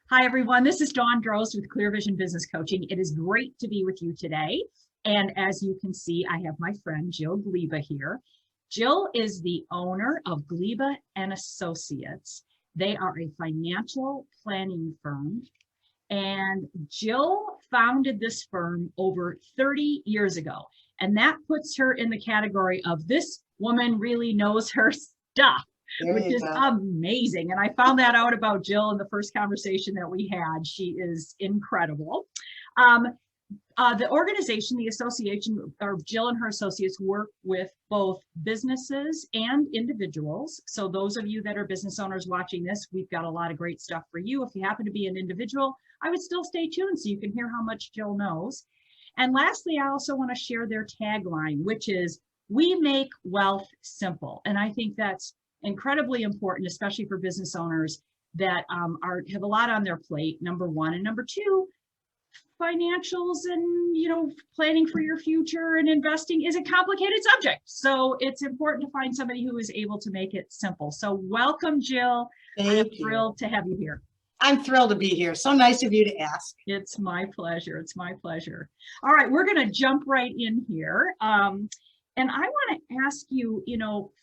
Hi, everyone. This is Dawn Drost with Clear Vision Business Coaching. It is great to be with you today. And as you can see, I have my friend Jill Gleba here. Jill is the owner of Gleba Associates. They are a financial planning firm. And Jill founded this firm over 30 years ago. And that puts her in the category of this woman really knows her stuff, which is amazing. And I found that out about Jill in the first conversation that we had. She is incredible. The organization, the association, or Jill and her associates work with both businesses and individuals. So those of you that are business owners watching this, we've got a lot of great stuff for you. If you happen to be an individual, I would still stay tuned so you can hear how much Jill knows. And lastly, I also want to share their tagline, which is, "We make wealth simple." And I think that's incredibly important, especially for business owners that have a lot on their plate, number one. And number two, financials and planning for your future and investing is a complicated subject. So it's important to find somebody who is able to make it simple. So welcome, Jill. I'm thrilled to have you here. I'm thrilled to be here. So nice of you to ask. It's my pleasure. It's my pleasure. All right, we're going to jump right in here. And I want to ask you,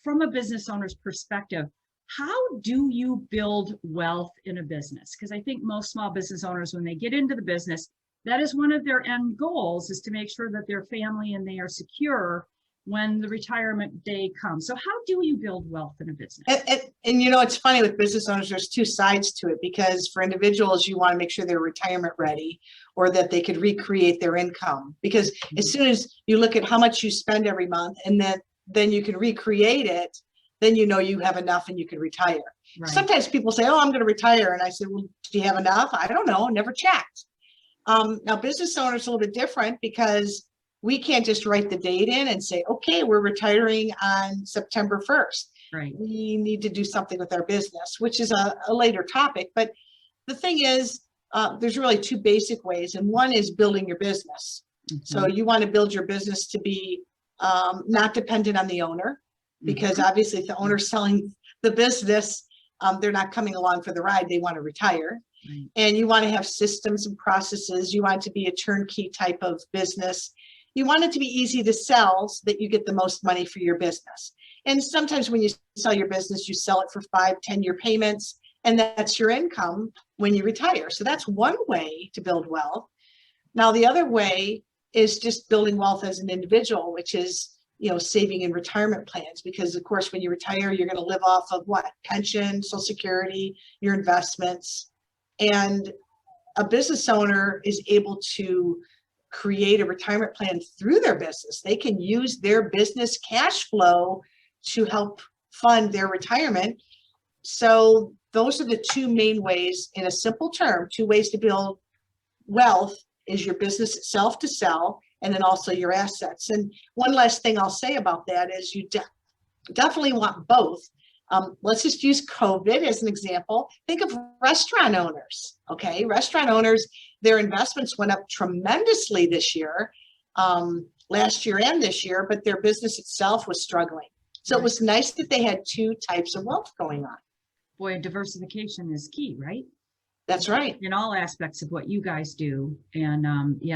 from a business owner's perspective, how do you build wealth in a business? Because I think most small business owners, when they get into the business, that is one of their end goals, is to make sure that their family and they are secure when the retirement day comes. So how do you build wealth in a business? And it's funny with business owners, there's two sides to it, because for individuals, you want to make sure they're retirement ready or that they could recreate their income. Because as soon as you look at how much you spend every month and then you can recreate it, then you have enough and you can retire. Right. Sometimes people say, "Oh, I'm going to retire." And I said, "Well, do you have enough?" "I don't know, never checked." Now, business owners are a little bit different, because we can't just write the date in and say, "Okay, we're retiring on September 1st. Right. We need to do something with our business, which is a later topic. But the thing is, there's really two basic ways. And one is building your business. Mm-hmm. So you want to build your business to be not dependent on the owner, because obviously if the owner's selling the business, they're not coming along for the ride. They want to retire. Right. And you want to have systems and processes. You want it to be a turnkey type of business. You want it to be easy to sell so that you get the most money for your business. And sometimes when you sell your business, you sell it for 5-10-year payments, and that's your income when you retire. So that's one way to build wealth. Now, the other way is just building wealth as an individual, which is, saving in retirement plans. Because of course, when you retire, you're going to live off of what? Pension, Social Security, your investments. And a business owner is able to create a retirement plan through their business. They can use their business cash flow to help fund their retirement. So those are the two main ways, in a simple term, two ways to build wealth: is your business itself to sell, and then also your assets. And one last thing I'll say about that is you definitely want both. Let's just use COVID as an example. Think of restaurant owners, okay? Restaurant owners, their investments went up tremendously this year, last year and this year, but their business itself was struggling. So it was nice that they had two types of wealth going on. Boy, diversification is key, right? That's right. In all aspects of what you guys do. And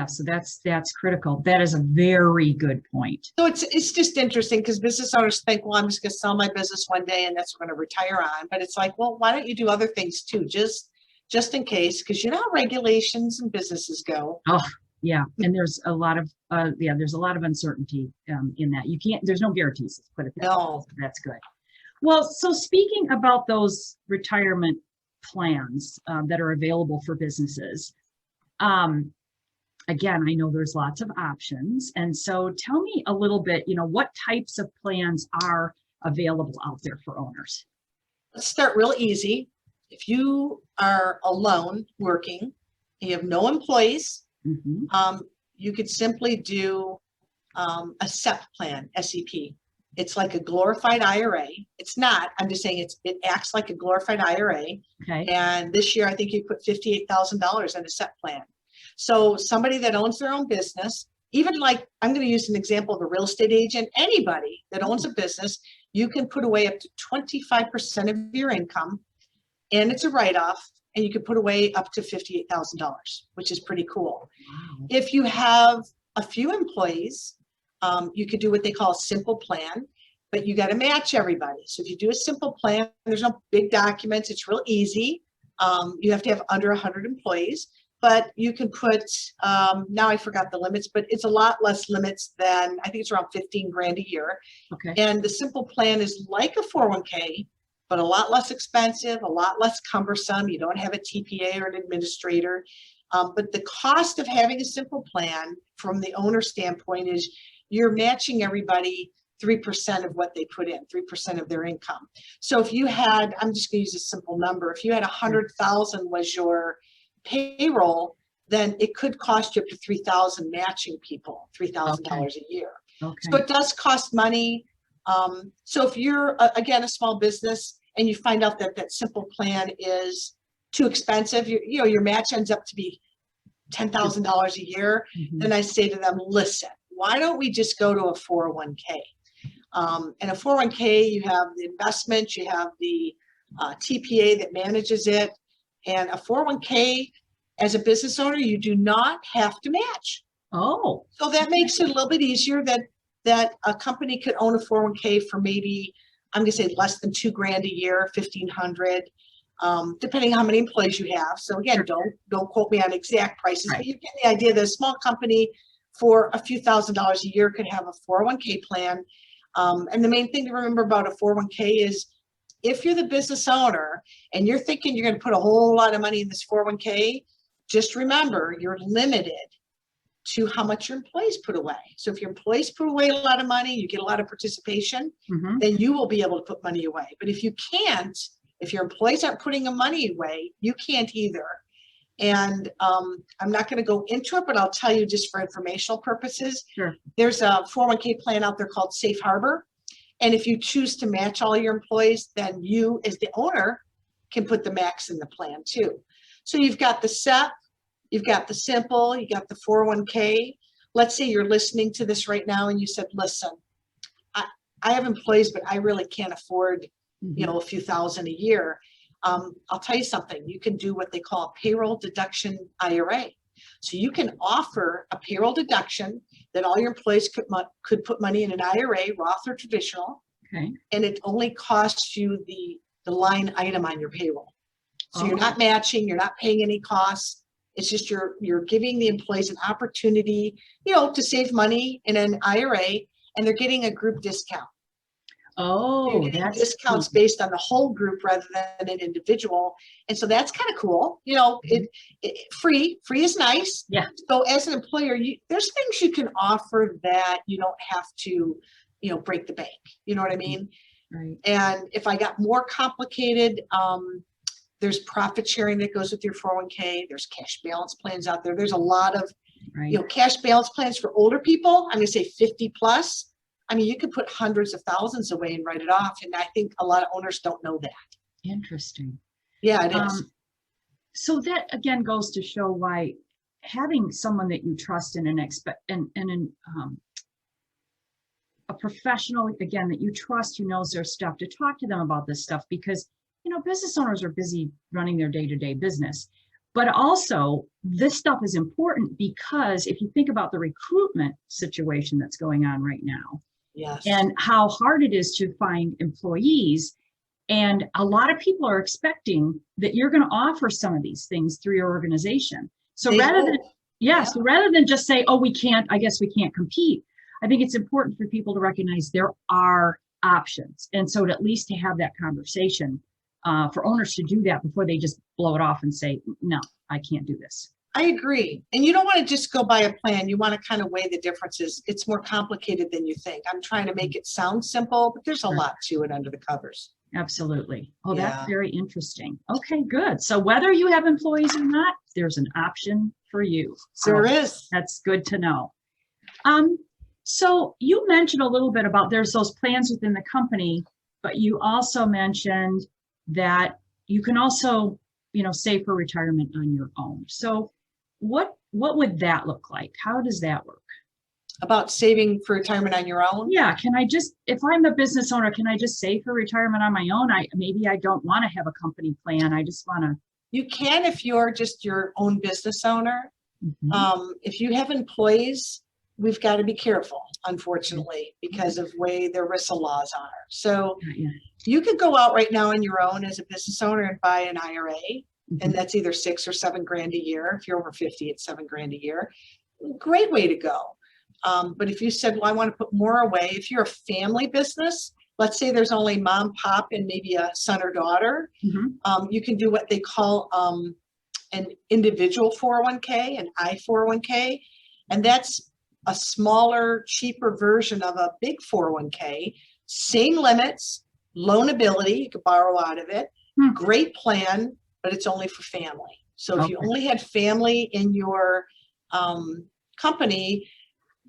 so that's critical. That is a very good point. So it's just interesting, because business owners think, well, I'm just going to sell my business one day and that's what I'm going to retire on. But it's like, well, why don't you do other things too, just in case, because you know how regulations and businesses go. Oh, yeah. And there's a lot of uncertainty in that. There's no guarantees, let's put it that way. So that's good. Well, so speaking about those retirement plans that are available for businesses, again, I know there's lots of options. And so tell me a little bit, what types of plans are available out there for owners? Let's start real easy. If you are alone working, you have no employees, you could simply do a SEP plan, SEP. It's like a glorified IRA. It's not, I'm just saying it acts like a glorified IRA. Okay. And this year, I think you put $58,000 in a SEP plan. So somebody that owns their own business, even like, I'm going to use an example of a real estate agent, anybody that owns a business, you can put away up to 25% of your income, and it's a write-off and you could put away up to $58,000, which is pretty cool. Wow. If you have a few employees, you could do what they call a simple plan, but you got to match everybody. So if you do a simple plan, there's no big documents. It's real easy. You have to have under 100 employees, but you can put, now I forgot the limits, but it's a lot less limits than, I think it's around 15 grand a year. Okay. And the simple plan is like a 401k, but a lot less expensive, a lot less cumbersome. You don't have a TPA or an administrator. But the cost of having a simple plan from the owner standpoint is you're matching everybody 3% of what they put in, 3% of their income. So if you had, I'm just going to use a simple number. If you had 100,000 was your payroll, then it could cost you up to 3,000 matching people, $3,000 a year. Okay. So it does cost money. So if you're, again, a small business and you find out that that simple plan is too expensive, you know, your match ends up to be $10,000 a year, then I say to them, listen, why don't we just go to a 401k? And a 401k, you have the investment, you have the TPA that manages it. And a 401k, as a business owner, you do not have to match. Oh. So that makes it a little bit easier that a company could own a 401k for maybe, I'm going to say less than $2 grand a year, 1,500, depending how many employees you have. So again, don't quote me on exact prices, but you get the idea that a small company for a few $1,000s a year could have a 401k plan. And the main thing to remember about a 401k is if you're the business owner and you're thinking you're going to put a whole lot of money in this 401k, just remember you're limited to how much your employees put away. So if your employees put away a lot of money, you get a lot of participation, then you will be able to put money away. But if you can't, if your employees aren't putting the money away, you can't either. And I'm not going to go into it, but I'll tell you just for informational purposes. Sure. There's a 401k plan out there called Safe Harbor. And if you choose to match all your employees, then you as the owner can put the max in the plan too. So you've got the SEP, you've got the simple, you got the 401k. Let's say you're listening to this right now and you said, listen, I have employees, but I really can't afford, you know, a few thousand a year. I'll tell you something, you can do what they call a payroll deduction IRA. So you can offer a payroll deduction that all your employees could put money in an IRA, Roth or traditional, and it only costs you the line item on your payroll. So you're not matching, you're not paying any costs. It's just you're giving the employees an opportunity, you know, to save money in an IRA, and they're getting a group discount. Oh, that's discounts based on the whole group rather than an individual. And so that's kind of cool. You know, free is nice. Yeah. So as an employer, there's things you can offer that you don't have to, you know, break the bank. You know what I mean? Right. And if I got more complicated, there's profit sharing that goes with your 401k. There's cash balance plans out there. There's a lot of, you know, cash balance plans for older people. I'm going to say 50 plus. I mean, you could put hundreds of thousands away and write it off. And I think a lot of owners don't know that. Interesting. Yeah, it is. So that again goes to show why having someone that you trust in a professional, again, that you trust, who knows their stuff, to talk to them about this stuff, because, you know, business owners are busy running their day-to-day business. But also, this stuff is important because if you think about the recruitment situation that's going on right now, and how hard it is to find employees, and a lot of people are expecting that you're going to offer some of these things through your organization. So so rather than just say, oh, we can't, I guess we can't compete, I think it's important for people to recognize there are options. And so at least to have that conversation, for owners to do that before they just blow it off and say, no, I can't do this. I agree. And you don't want to just go by a plan. You want to kind of weigh the differences. It's more complicated than you think. I'm trying to make it sound simple, but there's a lot to it under the covers. Absolutely. Oh, that's very interesting. Okay, good. So whether you have employees or not, there's an option for you. So there is. That's good to know. So you mentioned a little bit about there's those plans within the company, but you also mentioned that you can also, you know, save for retirement on your own. So what would that look like? How does that work? About saving for retirement on your own? Yeah. Can I just, if I'm a business owner, can I just save for retirement on my own? Maybe I don't want to have a company plan. I just want to You can if you're just your own business owner. If you have employees, we've got to be careful, unfortunately, because of way the ERISA laws are. So you could go out right now on your own as a business owner and buy an IRA, and that's either $6 or $7 grand a year. If you're over 50, it's $7 grand a year. Great way to go. But if you said, well, I want to put more away, if you're a family business, let's say there's only mom, pop, and maybe a son or daughter, you can do what they call an individual 401k, an I-401k, and that's a smaller, cheaper version of a big 401k, same limits, loanability, you could borrow out of it, great plan, but it's only for family. So if you only had family in your company,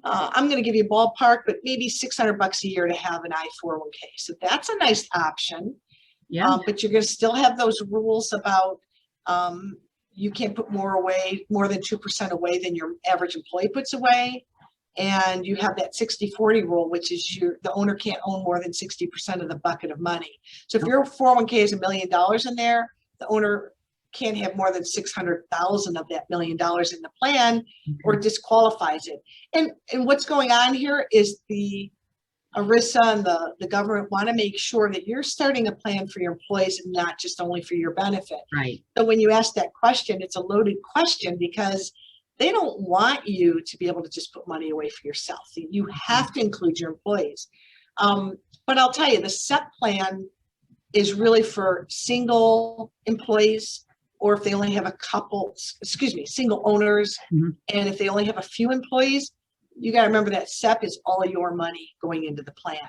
I'm going to give you a ballpark, but maybe $600 a year to have an I-401k. So that's a nice option. But you're going to still have those rules about you can't put more than 2% away than your average employee puts away. And you have that 60-40 rule, which is the owner can't own more than 60% of the bucket of money. So if your 401k is $1 million in there, the owner can't have more than 600,000 of that $1 million in the plan, or disqualifies it. And what's going on here is the ERISA and the government want to make sure that you're starting a plan for your employees and not just only for your benefit. So when you ask that question, it's a loaded question because they don't want you to be able to just put money away for yourself. You have to include your employees. But I'll tell you, the SEP plan is really for single employees, or if they only have a couple, single owners, and if they only have a few employees, you got to remember that SEP is all your money going into the plan.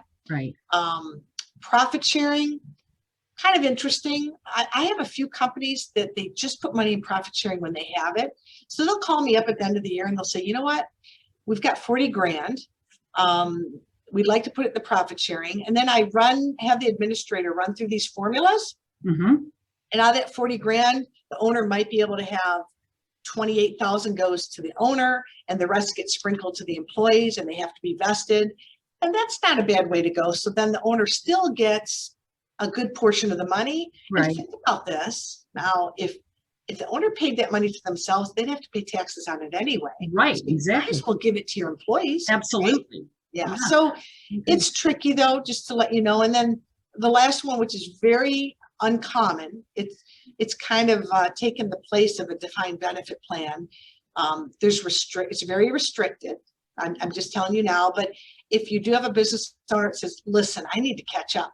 Profit sharing, kind of interesting. I have a few companies that they just put money in profit sharing when they have it. So they'll call me up at the end of the year and they'll say, you know what, we've got 40 grand. We'd like to put it in the profit sharing. And then I have the administrator run through these formulas. And out of that 40 grand, the owner might be able to have 28,000 goes to the owner and the rest gets sprinkled to the employees and they have to be vested. And that's not a bad way to go. So then the owner still gets a good portion of the money. And think about this. Now, if the owner paid that money to themselves, they'd have to pay taxes on it anyway. So exactly. We'll give it to your employees. Absolutely. So it's tricky though, just to let you know. And then the last one, which is very uncommon, it's kind of taken the place of a defined benefit plan. It's very restricted. I'm just telling you now, but if you do have a business owner that says, listen, I need to catch up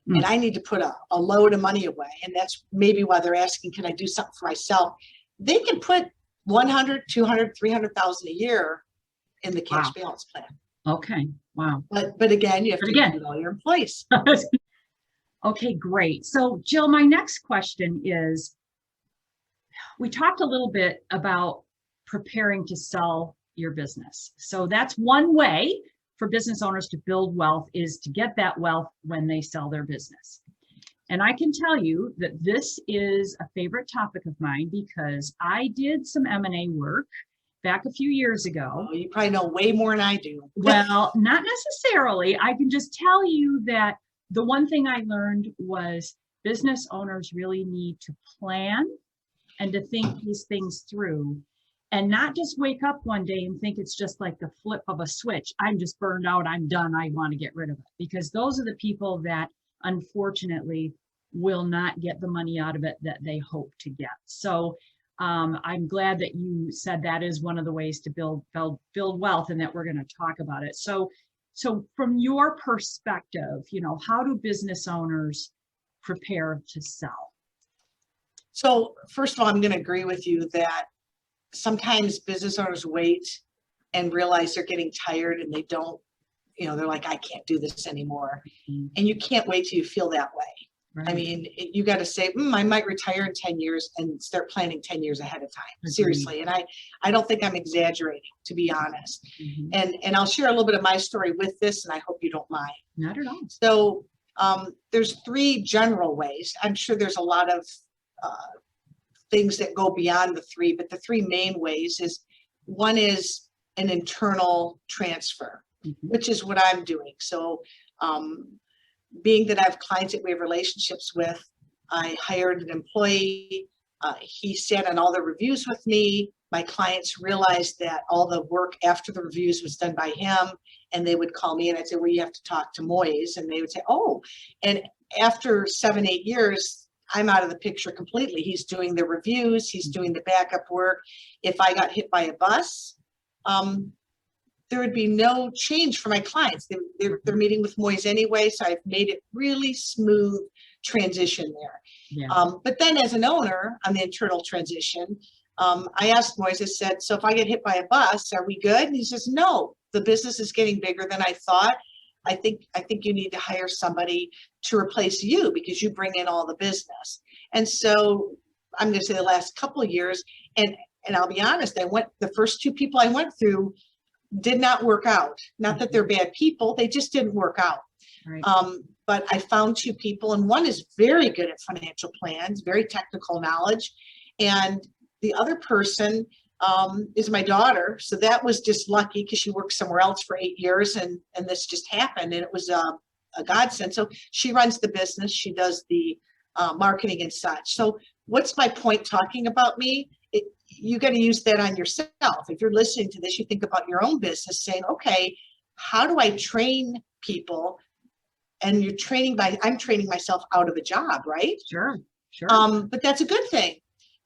and I need to put a load of money away. And that's maybe why they're asking, can I do something for myself? They can put 100, 200, 300,000 a year in the cash balance plan. But again, you have to include all your employees. Okay, great. So Jill, my next question is, we talked a little bit about preparing to sell your business. So that's one way for business owners to build wealth, is to get that wealth when they sell their business. And I can tell you that this is a favorite topic of mine because I did some M&A work back a few years ago. Oh, you probably know way more than I do. Well, not necessarily. I can just tell you that the one thing I learned was business owners really need to plan and to think these things through, and not just wake up one day and think it's just like the flip of a switch. I'm just burned out. I'm done. I want to get rid of it. Because those are the people that unfortunately will not get the money out of it that they hope to get. So I'm glad that you said that is one of the ways to build wealth, and that we're going to talk about it. So from your perspective, how do business owners prepare to sell? So first of all, I'm going to agree with you that sometimes business owners wait and realize they're getting tired and they don't, they're like, I can't do this anymore. And you can't wait till you feel that way. I mean, you got to say, I might retire in 10 years and start planning 10 years ahead of time. Seriously. And I don't think I'm exaggerating, to be honest. And I'll share a little bit of my story with this, and I hope you don't mind. Not at all. So there's three general ways. I'm sure there's a lot of things that go beyond the three, but the three main ways is, one is an internal transfer, which is what I'm doing. So being that I have clients that we have relationships with, I hired an employee He sat on all the reviews with me. My clients realized that all the work after the reviews was done by him, and they would call me and I'd say, well, you have to talk to Moyes. And they would say, oh, and after 7-8 years, I'm out of the picture completely. He's doing the reviews, he's doing the backup work. If I got hit by a bus, there would be no change for my clients. They're meeting with Moyes anyway, so I've made it really smooth transition there. Yeah. But then as an owner on the internal transition, I asked Moyes, I said, so if I get hit by a bus, are we good? And he says, no, the business is getting bigger than I thought. I think you need to hire somebody to replace you because you bring in all the business. And so I'm going to say the last couple of years, and I'll be honest, the first 2 people I went through did not work out. Not that they're bad people, they just didn't work out. Right. But I found 2 people, and one is very good at financial plans, very technical knowledge. And the other person is my daughter. So that was just lucky because she worked somewhere else for 8 years, and this just happened, and it was a godsend. So she runs the business. She does the marketing and such. So what's my point talking about me? You got to use that on yourself. If you're listening to this, you think about your own business saying, okay, how do I train people? And I'm training myself out of a job, right? Sure. But that's a good thing.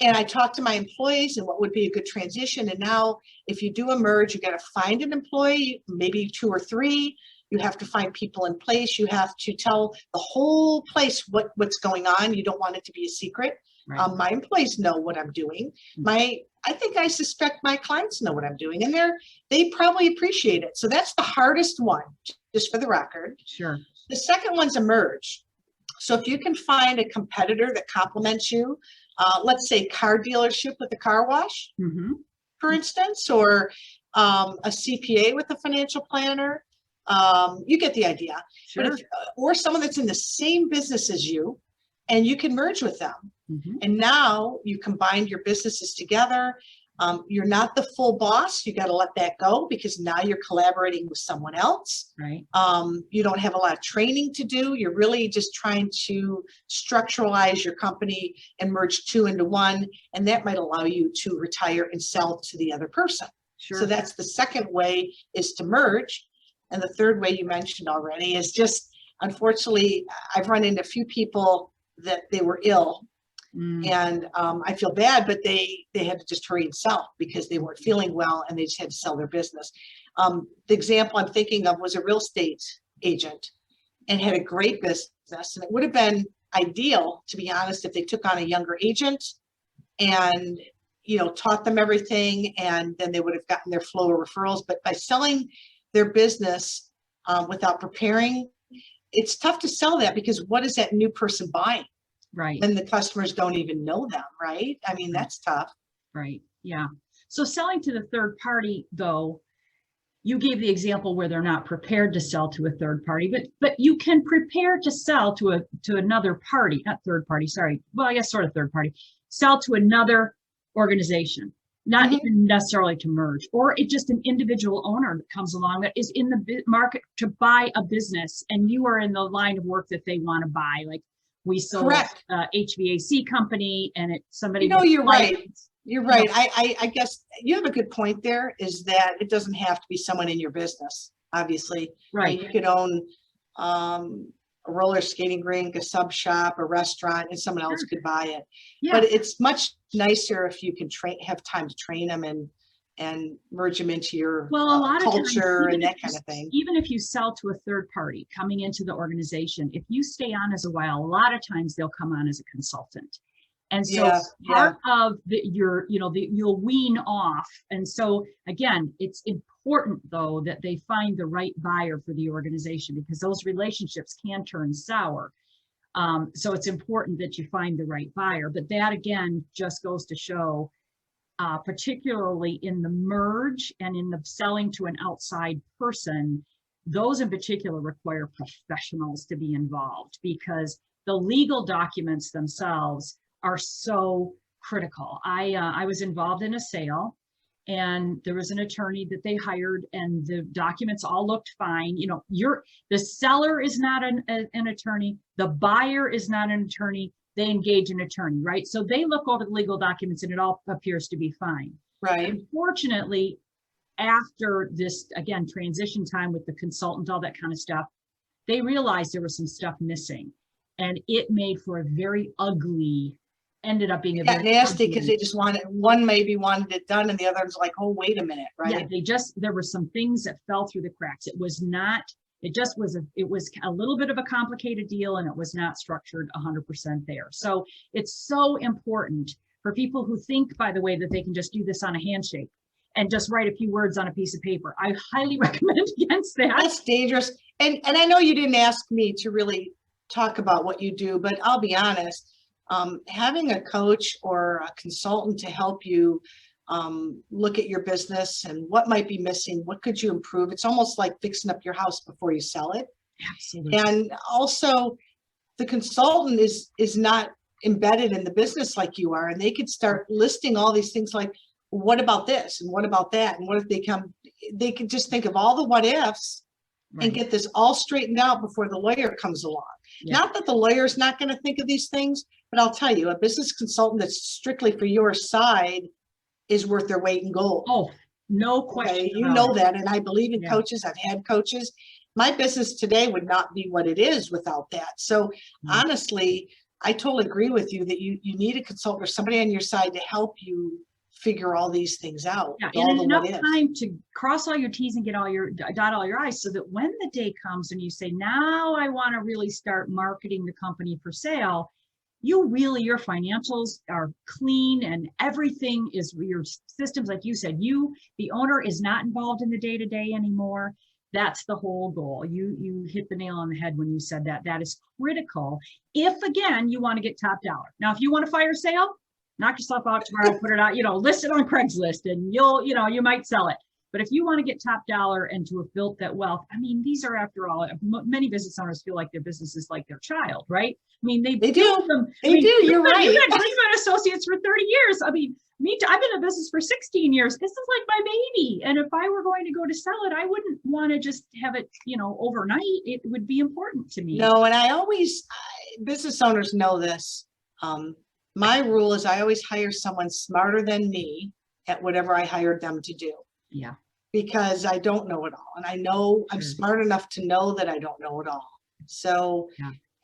And I talk to my employees and what would be a good transition. And now if you do a merge, you got to find an employee, maybe 2 or 3. You have to find people in place. You have to tell the whole place what's going on. You don't want it to be a secret. Right. My employees know what I'm doing. I suspect my clients know what I'm doing, and they probably appreciate it. So that's the hardest one, just for the record. Sure. The second one's a merge. So if you can find a competitor that complements you, let's say car dealership with a car wash, for instance, or a CPA with a financial planner, you get the idea. Sure. But or someone that's in the same business as you, and you can merge with them. And now you combine your businesses together. You're not the full boss. You got to let that go because now you're collaborating with someone else. Right. You don't have a lot of training to do. You're really just trying to structuralize your company and merge 2 into 1. And that might allow you to retire and sell to the other person. Sure. So that's the second way, is to merge. And the third way you mentioned already is just, unfortunately, I've run into a few people that they were ill. And I feel bad, but they had to just hurry and sell because they weren't feeling well and they just had to sell their business. The example I'm thinking of was a real estate agent and had a great business. And it would have been ideal, to be honest, if they took on a younger agent and, taught them everything, and then they would have gotten their flow of referrals. But by selling their business without preparing, it's tough to sell that because what is that new person buying? Right. And the customers don't even know them, right? I mean, that's tough. Right. Yeah. So selling to the third party, though, you gave the example where they're not prepared to sell to a third party, but you can prepare to sell to another party, not third party, sorry. Well, I guess sort of third party, sell to another organization, not even necessarily to merge, or it's just an individual owner that comes along that is in the market to buy a business, and you are in the line of work that they want to buy. Like, we sold HVAC company, and somebody. You're right. You're right. I guess you have a good point there, is that it doesn't have to be someone in your business, obviously. Right. You could own a roller skating rink, a sub shop, a restaurant, and someone else could buy it. Yeah. But it's much nicer if you can have time to train them and merge them into your a lot culture of times, and that kind of thing. Even if you sell to a third party coming into the organization, if you stay on as a while, a lot of times they'll come on as a consultant. And so part of you'll wean off. And so again, it's important though that they find the right buyer for the organization, because those relationships can turn sour. So it's important that you find the right buyer. But that again just goes to show, particularly in the merge and in the selling to an outside person, those in particular require professionals to be involved, because the legal documents themselves are so critical. I was involved in a sale, and there was an attorney that they hired, and the documents all looked fine. The seller is not an attorney. The buyer is not an attorney. they engage an attorney, right? So they look over the legal documents and it all appears to be fine. Right. Unfortunately, after this, again, transition time with the consultant, all that kind of stuff, they realized there was some stuff missing, and it made for a very ugly, ended up being a Got very nasty ugly, because they just wanted, one maybe wanted it done and the other was like, oh, wait a minute, right? yeah, there were some things that fell through the cracks. It was not, it just was it was a little bit of a complicated deal, and it was not structured 100% there. So it's so important for people who think, by the way, that they can just do this on a handshake and just write a few words on a piece of paper. I highly recommend against that. That's dangerous. And I know you didn't ask me to really talk about what you do, but I'll be honest, having a coach or a consultant to help you look at your business and what might be missing, what could you improve? It's almost like fixing up your house before you sell it. Absolutely. And also the consultant is not embedded in the business like you are, and they could start listing all these things like, what about this and what about that, and what if they could just think of all the what ifs, right, and get this all straightened out before the lawyer comes along. Yeah. Not that the lawyer's not going to think of these things, but I'll tell you, a business consultant that's strictly for your side is worth their weight in gold. Oh, no question. Okay? You know that, and I believe in coaches. I've had coaches. My business today would not be what it is without that. So honestly, I totally agree with you that you need a consultant or somebody on your side to help you figure all these things out. Yeah, and enough time to cross all your T's and dot all your I's, so that when the day comes and you say, now I want to really start marketing the company for sale, your financials are clean and everything is, your systems, like you said, the owner is not involved in the day-to-day anymore. That's the whole goal. You hit the nail on the head when you said that. That is critical if, again, you want to get top dollar. Now, if you want a fire sale, knock yourself out tomorrow, put it out, list it on Craigslist, and you might sell it. But if you want to get top dollar and to have built that wealth, I mean, these are, after all, many business owners feel like their business is like their child, right? I mean, they do them. They do. You're right. You've had Gleba Associates for 30 years. I mean, I've been in business for 16 years. This is like my baby. And if I were going to go to sell it, I wouldn't want to just have it, overnight. It would be important to me. No, and business owners know this. My rule is I always hire someone smarter than me at whatever I hired them to do. Yeah. Because I don't know it all. And I know I'm smart enough to know that I don't know it all. So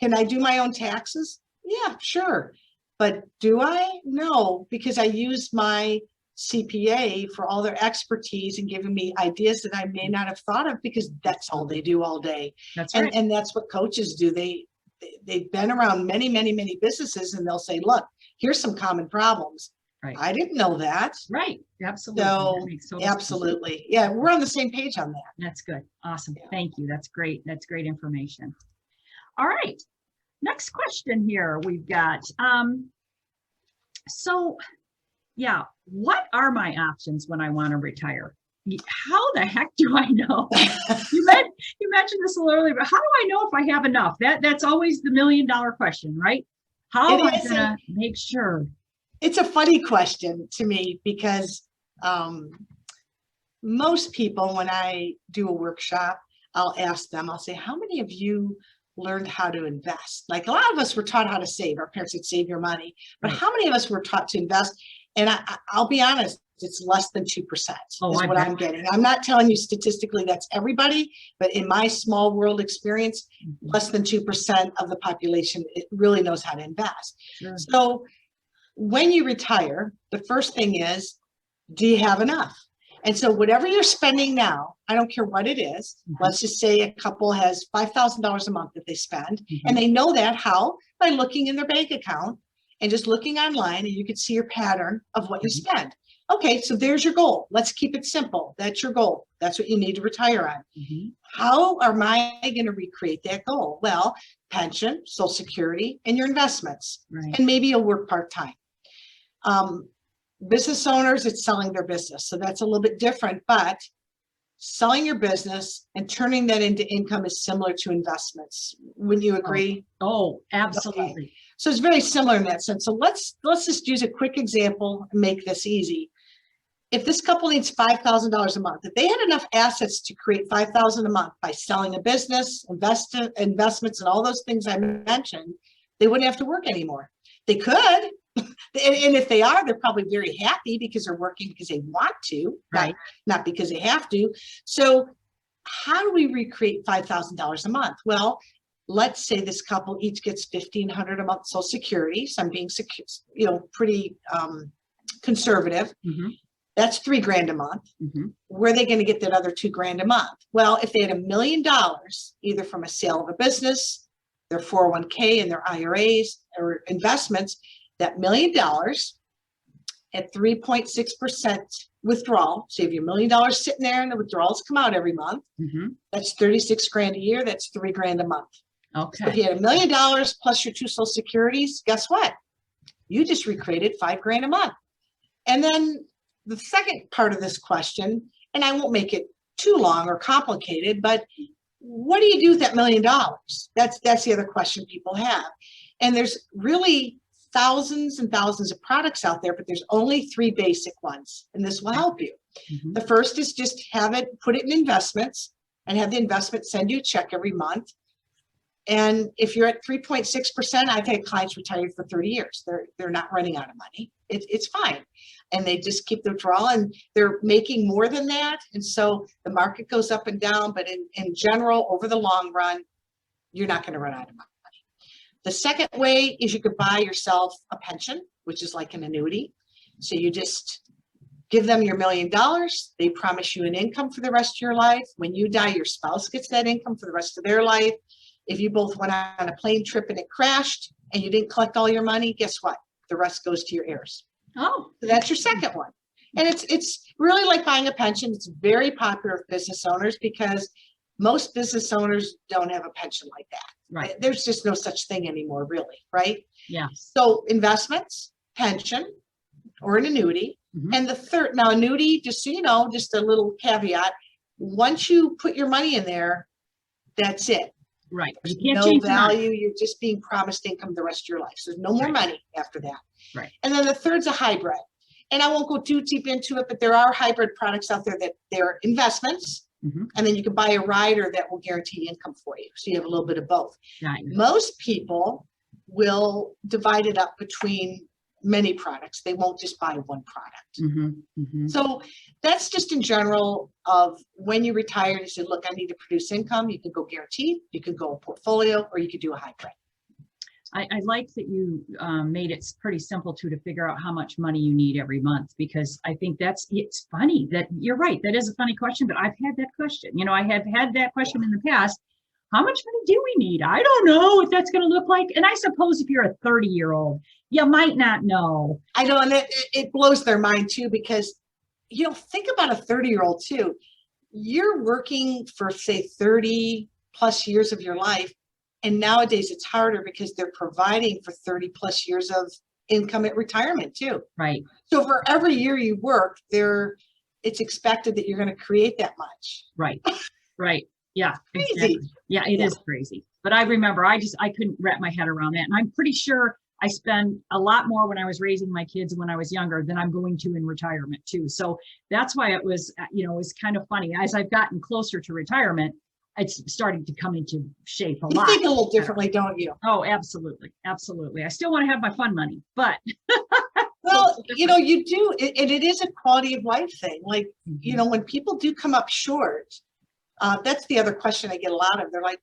can I do my own taxes? Yeah, sure. But do I? No, because I use my CPA for all their expertise and giving me ideas that I may not have thought of, because that's all they do all day. That's right. And that's what coaches do. They've been around many, many, many businesses, and they'll say, look, here's some common problems. Right. I didn't know that. Right. Absolutely. So absolutely. Yeah, we're on the same page on that. That's good. Awesome. Yeah. Thank you. That's great. That's great information. All right. Next question here we've got. What are my options when I want to retire? How the heck do I know? You mentioned this a little earlier, but how do I know if I have enough? That's always the $1 million question, right? How am I going to make sure? It's a funny question to me, because most people, when I do a workshop, I'll ask them, I'll say, how many of you learned how to invest? Like, a lot of us were taught how to save. Our parents said, save your money. But how many of us were taught to invest? And I'll be honest, it's less than 2% is what I'm getting. I'm not telling you statistically that's everybody, but in my small world experience, less than 2% of the population really knows how to invest. Sure. So when you retire, the first thing is, do you have enough? And so whatever you're spending now, I don't care what it is. Let's just say a couple has $5,000 a month that they spend, and they know that how? By looking in their bank account and just looking online, and you can see your pattern of what you spend. Okay, so there's your goal. Let's keep it simple. That's your goal. That's what you need to retire on. How am I going to recreate that goal? Well, pension, Social Security, and your investments. And maybe you'll work part-time. Business owners, it's selling their business. So that's a little bit different, but selling your business and turning that into income is similar to investments. Wouldn't you agree? Oh, absolutely. Okay. So it's very similar in that sense. So let's just use a quick example and make this easy. If this couple needs $5,000 a month, if they had enough assets to create $5,000 a month by selling a business, investments, and all those things I mentioned, they wouldn't have to work anymore. They could. And if they are, they're probably very happy because they're working because they want to, Right. not because they have to. So how do we recreate $5,000 a month? Well, let's say this couple each gets $1,500 a month Social Security. So I'm being, pretty conservative. Mm-hmm. That's $3,000 a month. Mm-hmm. Where are they going to get that other $2,000 a month? Well, if they had $1 million, either from a sale of a business, their 401k and their IRAs or investments, that $1 million at 3.6% withdrawal. So you have your $1 million sitting there and the withdrawals come out every month. Mm-hmm. That's $36,000 a year. That's $3,000 a month. Okay. So if you had $1 million plus your 2 Social Securities, guess what? You just recreated $5,000 a month. And then the second part of this question, and I won't make it too long or complicated, but what do you do with that $1 million? That's the other question people have. And there's really thousands and thousands of products out there, but there's only 3 basic ones, and this will help you. Mm-hmm. The first is just put it in investments and have the investment send you a check every month. And if you're at 3.6%, I've had clients retired for 30 years. They're not running out of money. It's fine. And they just keep the withdrawal and they're making more than that. And so the market goes up and down, but in general, over the long run, you're not going to run out of money. The second way is you could buy yourself a pension, which is like an annuity. So you just give them your $1 million. They promise you an income for the rest of your life. When you die, your spouse gets that income for the rest of their life. If you both went on a plane trip and it crashed and you didn't collect all your money, guess what? The rest goes to your heirs. Oh, So that's your second one. And it's really like buying a pension. It's very popular with business owners because most business owners don't have a pension like that. right. There's just no such thing anymore, really, right? Yes. So investments, pension, or an annuity. Mm-hmm. And the third, now annuity, just so you know, just a little caveat, once you put your money in there, that's it. Right. There's You can't no change the money. value. You're just being promised income the rest of your life. So there's no more Right. money after that. Right. And then the third's a hybrid. And I won't go too deep into it, but there are hybrid products out there that they're investments. Mm-hmm. And then you can buy a rider that will guarantee income for you. So you have a little bit of both. Right. Most people will divide it up between many products. They won't just buy one product. Mm-hmm. Mm-hmm. So that's just in general of when you retire, you say, look, I need to produce income. You can go guaranteed, you can go a portfolio, or you could do a hybrid. I like that you made it pretty simple to figure out how much money you need every month, because I think it's funny that you're right. That is a funny question, but I've had that question. I have had that question in the past. How much money do we need? I don't know what that's going to look like. And I suppose if you're a 30-year-old, you might not know. I know, and it blows their mind too, because, think about a 30-year-old too. You're working for, say, 30 plus years of your life. And nowadays it's harder because they're providing for 30 plus years of income at retirement too. Right. So for every year you work, it's expected that you're going to create that much. Right. Right. Yeah. Crazy. Exactly. Yeah, it is crazy. But I remember I couldn't wrap my head around that. And I'm pretty sure I spend a lot more when I was raising my kids when I was younger than I'm going to in retirement too. So that's why it was, it was kind of funny. As I've gotten closer to retirement, it's starting to come into shape a lot. You think a little differently, don't you? Oh, absolutely. Absolutely. I still want to have my fun money, but. Well, you do, and it is a quality of life thing. Like, when people do come up short, that's the other question I get a lot of. They're like,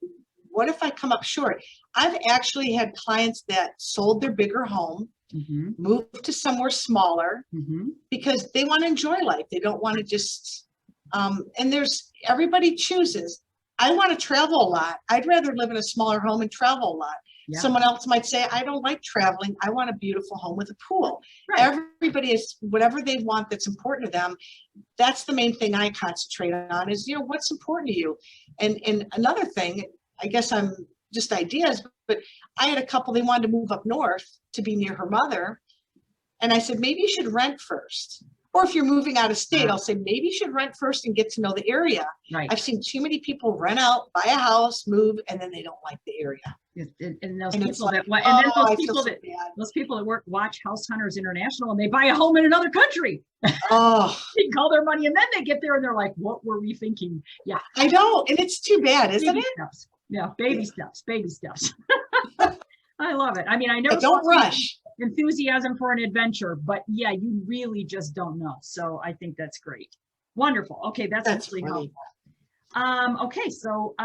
what if I come up short? I've actually had clients that sold their bigger home, mm-hmm. moved to somewhere smaller mm-hmm. because they want to enjoy life. They don't want to just, and everybody chooses. I want to travel a lot. I'd rather live in a smaller home and travel a lot. Yeah. Someone else might say, I don't like traveling. I want a beautiful home with a pool. Right. Everybody is whatever they want that's important to them. That's the main thing I concentrate on is, what's important to you. And another thing, I guess I'm just ideas, but I had a couple, they wanted to move up north to be near her mother. And I said, maybe you should rent first. Or if you're moving out of state, I'll say, maybe you should rent first and get to know the area. Right. I've seen too many people rent out, buy a house, move, and then they don't like the area. And those people that watch House Hunters International and they buy a home in another country. Oh, they call their money and then they get there and they're like, what were we thinking? Yeah. I know. And it's too bad, isn't it? Steps. Yeah. Baby steps. I love it. I mean, I know. Don't rush. enthusiasm for an adventure, but yeah, you really just don't know. So I think that's great. Wonderful. Okay, that's really funny. helpful. Okay, so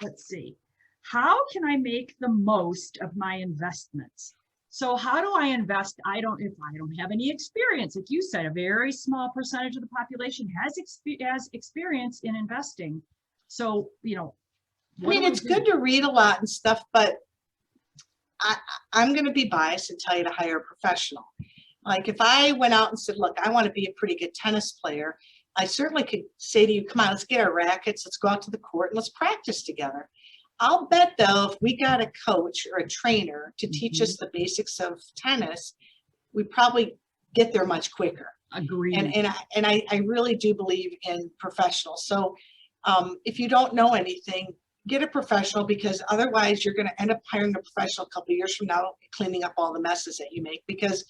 let's see. How can I make the most of my investments? So how do I invest? If I don't have any experience, like you said, a very small percentage of the population has experience in investing. So, I mean, it's good to read a lot and stuff, but I'm going to be biased and tell you to hire a professional. Like if I went out and said, look, I want to be a pretty good tennis player, I certainly could say to you, come on, let's get our rackets, let's go out to the court and let's practice together. I'll bet though, if we got a coach or a trainer to teach us the basics of tennis, we probably get there much quicker. Agreed. And I really do believe in professionals. So if you don't know anything, get a professional, because otherwise you're going to end up hiring a professional a couple of years from now, cleaning up all the messes that you make, because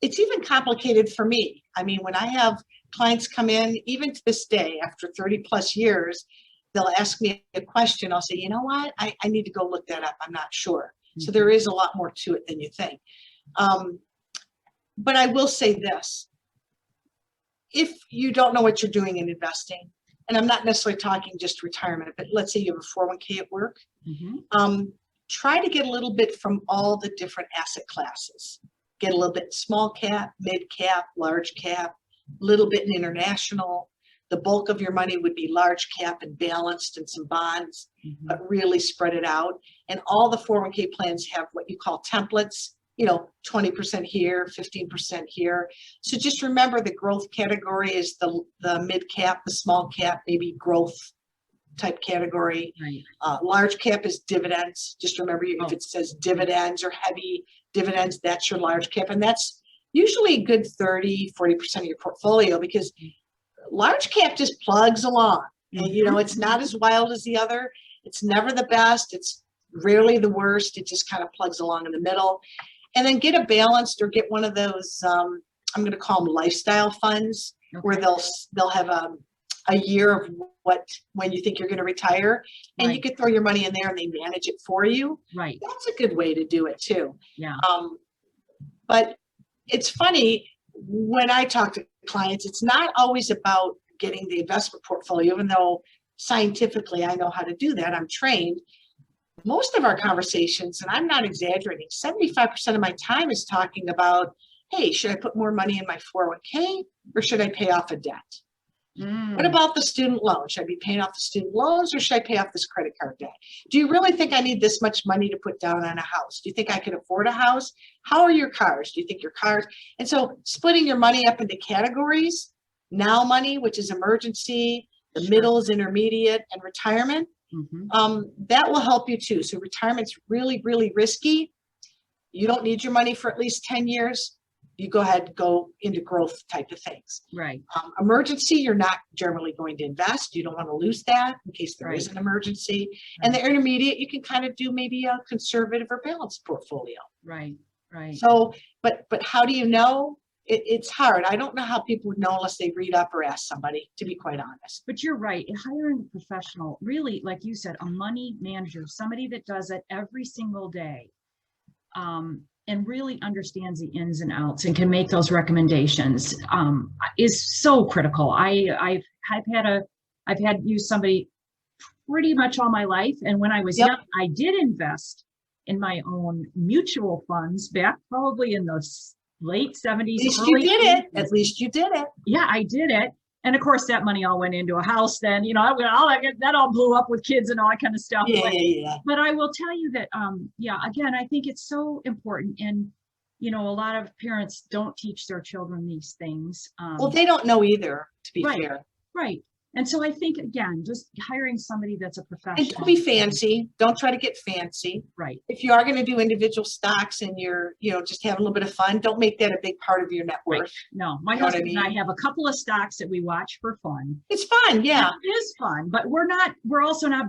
it's even complicated for me. I mean, when I have clients come in, even to this day, after 30 plus years, they'll ask me a question. I'll say, you know what? I need to go look that up. I'm not sure. So there is a lot more to it than you think. But I will say this. If you don't know what you're doing in investing, and I'm not necessarily talking just retirement, but let's say you have a 401k at work, try to get a little bit from all the different asset classes. Get a little bit small cap, mid cap, large cap, a little bit in international. The bulk of your money would be large cap and balanced and some bonds, but really spread it out. And all the 401k plans have what you call templates, 20% here, 15% here. So just remember the growth category is the mid cap, the small cap, maybe growth type category. Right. Large cap is dividends. Just remember if it says dividends or heavy dividends, that's your large cap. And that's usually a good 30, 40% of your portfolio, because large cap just plugs along. And, it's not as wild as the other. It's never the best. It's rarely the worst. It just kind of plugs along in the middle. And then get a balanced, or get one of those, I'm going to call them lifestyle funds, where they'll have a year of when you think you're going to retire, and you could throw your money in there and they manage it for you. Right. That's a good way to do it too. Yeah. But it's funny, when I talk to clients, it's not always about getting the investment portfolio, even though scientifically I know how to do that. I'm trained. Most of our conversations, and I'm not exaggerating, 75% of my time is talking about, hey, should I put more money in my 401k or should I pay off a debt? What about the student loan? Should I be paying off the student loans or should I pay off this credit card debt? Do you really think I need this much money to put down on a house? Do you think I can afford a house? How are your cars? Do you think your cars? And so splitting your money up into categories, now money, which is emergency, the middle is intermediate, and retirement, that will help you too. So retirement's really, really risky. You don't need your money for at least 10 years. You go ahead and go into growth type of things. Right. Emergency, you're not generally going to invest. You don't want to lose that in case there is an emergency. And the intermediate, you can kind of do maybe a conservative or balanced portfolio. Right. Right. So, but how do you know? It's hard. I don't know how people would know unless they read up or ask somebody, to be quite honest. But you're right. Hiring a professional, really, like you said, a money manager, somebody that does it every single day, and really understands the ins and outs and can make those recommendations, is so critical. I've had used somebody pretty much all my life, and when I was young, I did invest in my own mutual funds back probably in the late 70s. At least you did it. At least you did it. Yeah, I did it. And of course, that money all went into a house then, that all blew up with kids and all that kind of stuff. Yeah. But I will tell you that, again, I think it's so important. And, a lot of parents don't teach their children these things. Well, they don't know either, to be fair. Right. And so I think, again, just hiring somebody that's a professional. And don't be fancy. Don't try to get fancy. Right. If you are going to do individual stocks and you're, just having a little bit of fun, don't make that a big part of your net worth. Right. No, my husband and I have a couple of stocks that we watch for fun. It's fun. Yeah. It is fun, but we're also not,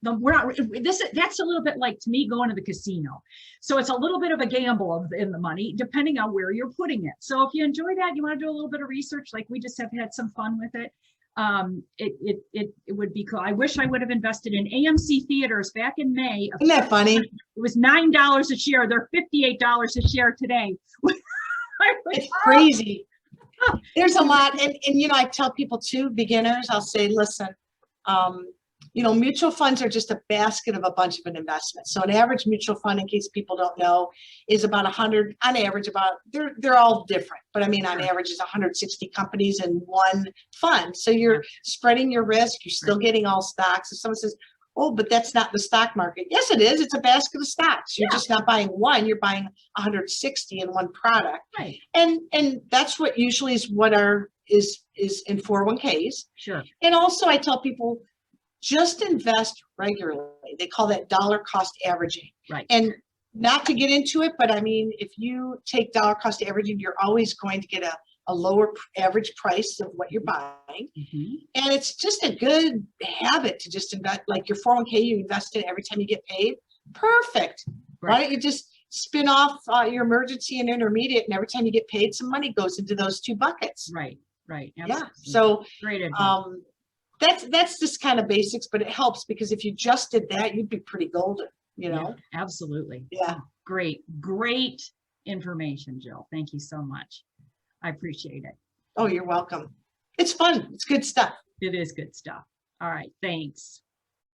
that's a little bit like, to me, going to the casino. So it's a little bit of a gamble in the money, depending on where you're putting it. So if you enjoy that, you want to do a little bit of research, like we just have had some fun with it. it would be cool. I wish I would have invested in AMC theaters back in May. Isn't that funny? It was $9 a share. They're $58 a share today. It's crazy. There's a lot. And you know, I tell people too, beginners, I'll say, listen, you know, mutual funds are just a basket of a bunch of an investment. So an average mutual fund, in case people don't know, is about 100, on average, about, they're all different, but I mean, on average is 160 companies in one fund. So you're spreading your risk, you're still getting all stocks. If someone says, oh, but that's not the stock market. Yes, it is. It's a basket of stocks. You're just not buying one, you're buying 160 in one product. Right. And that's what usually is what is in 401ks. Sure. And also I tell people, just invest regularly. They call that dollar cost averaging. Right. And not to get into it, but I mean, if you take dollar cost averaging, you're always going to get a lower average price of what you're buying. And it's just a good habit to just invest, like your 401k, you invest in every time you get paid. Perfect. Why don't you just spin off your emergency and intermediate, and every time you get paid, some money goes into those two buckets. Right. Absolutely. Yeah. So great advice. That's just kind of basics, but it helps because if you just did that, you'd be pretty golden, you know? Yeah, absolutely. Yeah. Great information, Jill. Thank you so much. I appreciate it. Oh, you're welcome. It's fun. It's good stuff. It is good stuff. All right. Thanks.